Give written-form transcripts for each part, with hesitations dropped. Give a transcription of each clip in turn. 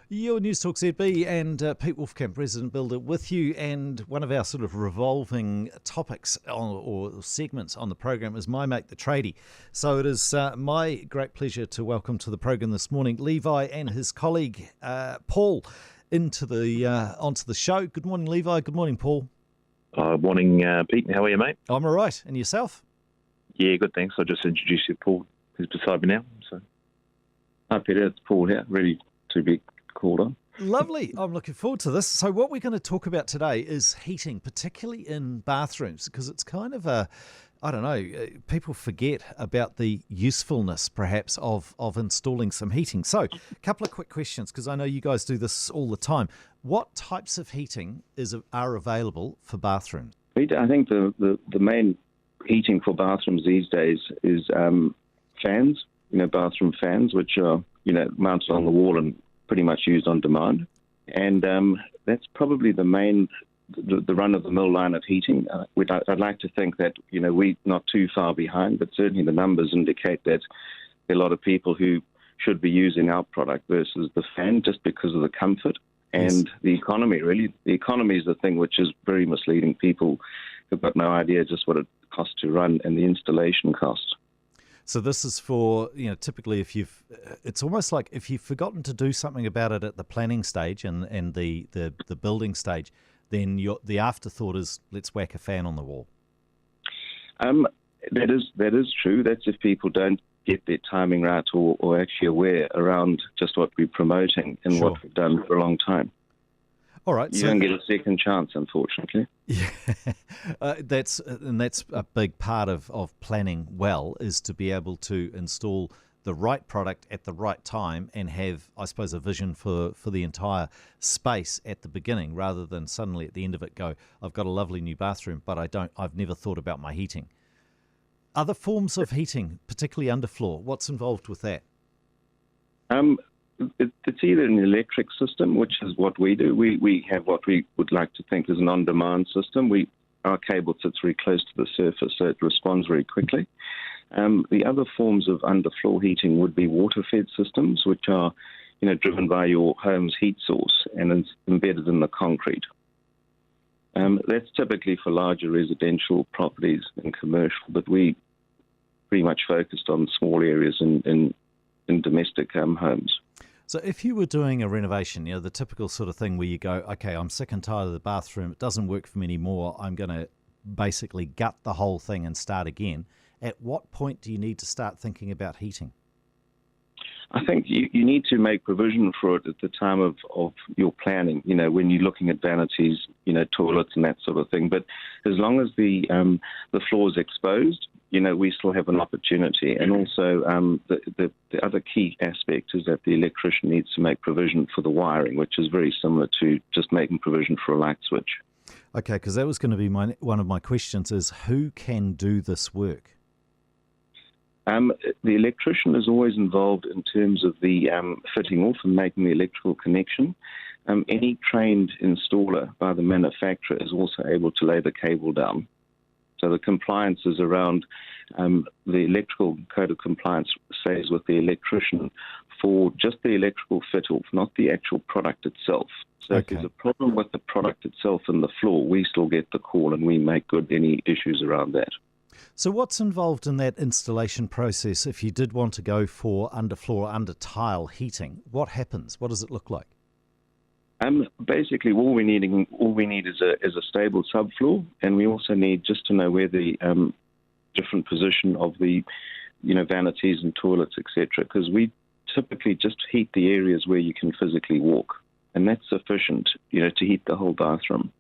Your News Talk ZB and Pete Wolfkamp, Resident Builder, with you. And one of our sort of revolving topics or segments on the program is My Mate the Tradie. So it is my great pleasure to welcome to the program this morning Levi and his colleague Paul onto the show. Good morning, Levi. Good morning, Paul. Morning, Pete. How are you, mate? I'm all right. And yourself? Yeah, good, thanks. I'll just introduce you to Paul, who's beside me now. So, hi, Peter. It's Paul here, ready to be called on. Lovely. I'm looking forward to this. So what we're going to talk about today is heating, particularly in bathrooms, because it's kind of people forget about the usefulness, perhaps, of installing some heating. So a couple of quick questions, because I know you guys do this all the time. What types of heating are available for bathrooms? Peter, I think the main heating for bathrooms these days is fans, bathroom fans, which are, mounted on the wall and pretty much used on demand. And that's probably the run-of-the-mill line of heating. I'd like to think that, we're not too far behind, but certainly the numbers indicate that there are a lot of people who should be using our product versus the fan just because of the comfort and the economy, really. The economy is the thing which is very misleading. People have got no idea just what it costs to run and the installation cost. So this is for, typically it's almost like if you've forgotten to do something about it at the planning stage and the building stage, then the afterthought is, let's whack a fan on the wall. That is true. That's if people don't get their timing right or actually aware around just what we're promoting and what we've done for a long time. All right. You don't get a second chance, unfortunately. Yeah, that's a big part of planning well, is to be able to install the right product at the right time and have, I suppose, a vision for the entire space at the beginning, rather than suddenly at the end of it go, I've got a lovely new bathroom, but I've never thought about my heating. Other forms of heating, particularly underfloor, what's involved with that? It's either an electric system, which is what we do. We have what we would like to think is an on-demand system. Our cable sits very close to the surface, so it responds very quickly. The other forms of underfloor heating would be water-fed systems, which are, driven by your home's heat source and is embedded in the concrete. That's typically for larger residential properties and commercial, but we pretty much focused on small areas in domestic homes. So if you were doing a renovation, the typical sort of thing where you go, okay, I'm sick and tired of the bathroom, it doesn't work for me anymore, I'm going to basically gut the whole thing and start again. At what point do you need to start thinking about heating? I think you need to make provision for it at the time of your planning, when you're looking at vanities, toilets and that sort of thing. But as long as the floor is exposed, we still have an opportunity. And also the other key aspect is that the electrician needs to make provision for the wiring, which is very similar to just making provision for a light switch. Okay, because that was going to be one of my questions is, who can do this work? The electrician is always involved in terms of the fitting off and making the electrical connection. Any trained installer by the manufacturer is also able to lay the cable down. So the compliance is around the electrical code of compliance stays with the electrician for just the electrical fit-off, not the actual product itself. So if there's a problem with the product itself and the floor, we still get the call and we make good any issues around that. So what's involved in that installation process if you did want to go for underfloor, under tile heating? What happens? What does it look like? Basically, all we need is a stable subfloor, and we also need just to know where the different position of the vanities and toilets, etc. Because we typically just heat the areas where you can physically walk, and that's sufficient, to heat the whole bathroom.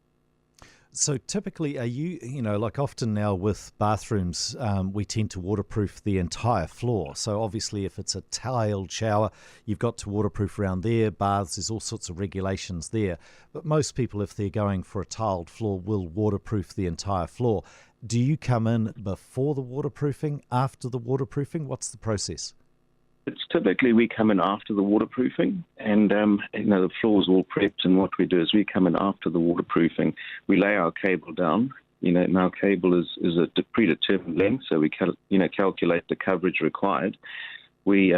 So typically, are you, like often now with bathrooms, we tend to waterproof the entire floor. So obviously if it's a tiled shower, you've got to waterproof around there. Baths, there's all sorts of regulations there. But most people, if they're going for a tiled floor, will waterproof the entire floor. Do you come in before the waterproofing, after the waterproofing? What's the process? It's typically we come in after the waterproofing, and the floor's all prepped. And what we do is we come in after the waterproofing. We lay our cable down. And our cable is a predetermined length, so we calculate the coverage required. We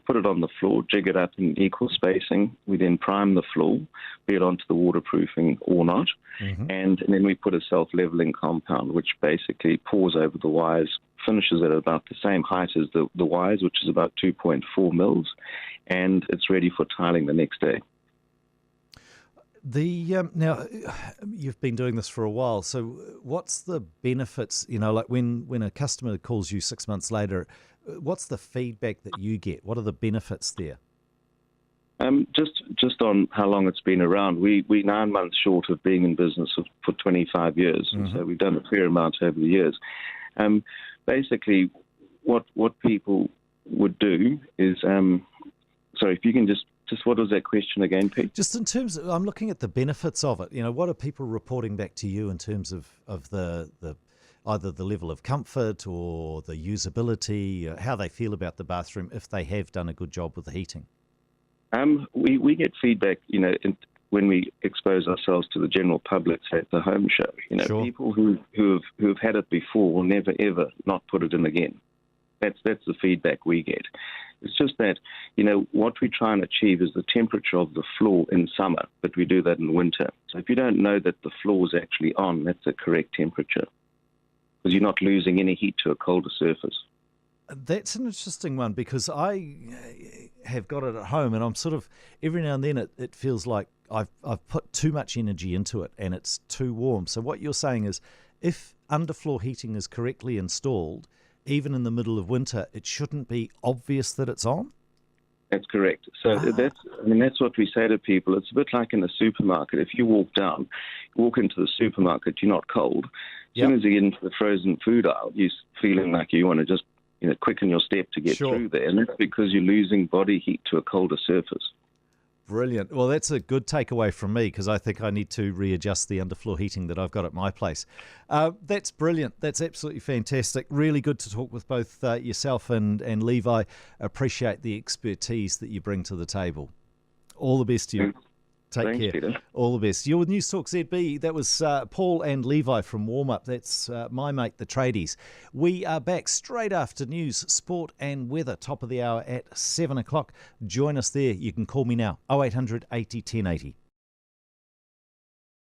put it on the floor, jig it up in equal spacing. We then prime the floor, be it onto the waterproofing or not, and then we put a self-leveling compound, which basically pours over the wires, finishes at about the same height as the wires, which is about 2.4 mils, and it's ready for tiling the next day. Now, you've been doing this for a while, so what's the benefits, like when a customer calls you 6 months later, what's the feedback that you get? What are the benefits there? Just on how long it's been around, we're 9 months short of being in business for 25 years, and so we've done a fair amount over the years. Basically, what people would do is, sorry, if you can just what was that question again, Pete? Just in terms of, I'm looking at the benefits of it. What are people reporting back to you in terms of the either the level of comfort or the usability, how they feel about the bathroom if they have done a good job with the heating? We get feedback, when we expose ourselves to the general public, say at the home show. Sure. People who have had it before will never ever not put it in again. That's the feedback we get. It's just that, what we try and achieve is the temperature of the floor in summer, but we do that in winter. So if you don't know that the floor is actually on, that's the correct temperature, because you're not losing any heat to a colder surface. That's an interesting one, because I have got it at home, and I'm sort of, every now and then it feels like I've put too much energy into it and it's too warm. So what you're saying is, if underfloor heating is correctly installed, even in the middle of winter, it shouldn't be obvious that it's on? That's correct. So that's what we say to people. It's a bit like in a supermarket. If you walk into the supermarket, you're not cold. As soon as you get into the frozen food aisle, you're feeling like you want to just quicken your step to get through there. And that's because you're losing body heat to a colder surface. Brilliant. Well, that's a good takeaway from me, because I think I need to readjust the underfloor heating that I've got at my place. That's brilliant. That's absolutely fantastic. Really good to talk with both yourself and Levi. Appreciate the expertise that you bring to the table. All the best to you. Take care. Peter. All the best. You're with News Talk ZB. That was Paul and Levi from Warmup. That's my mate, the Tradies. We are back straight after news, sport and weather, top of the hour at 7 o'clock. Join us there. You can call me now, 0800 80 1080.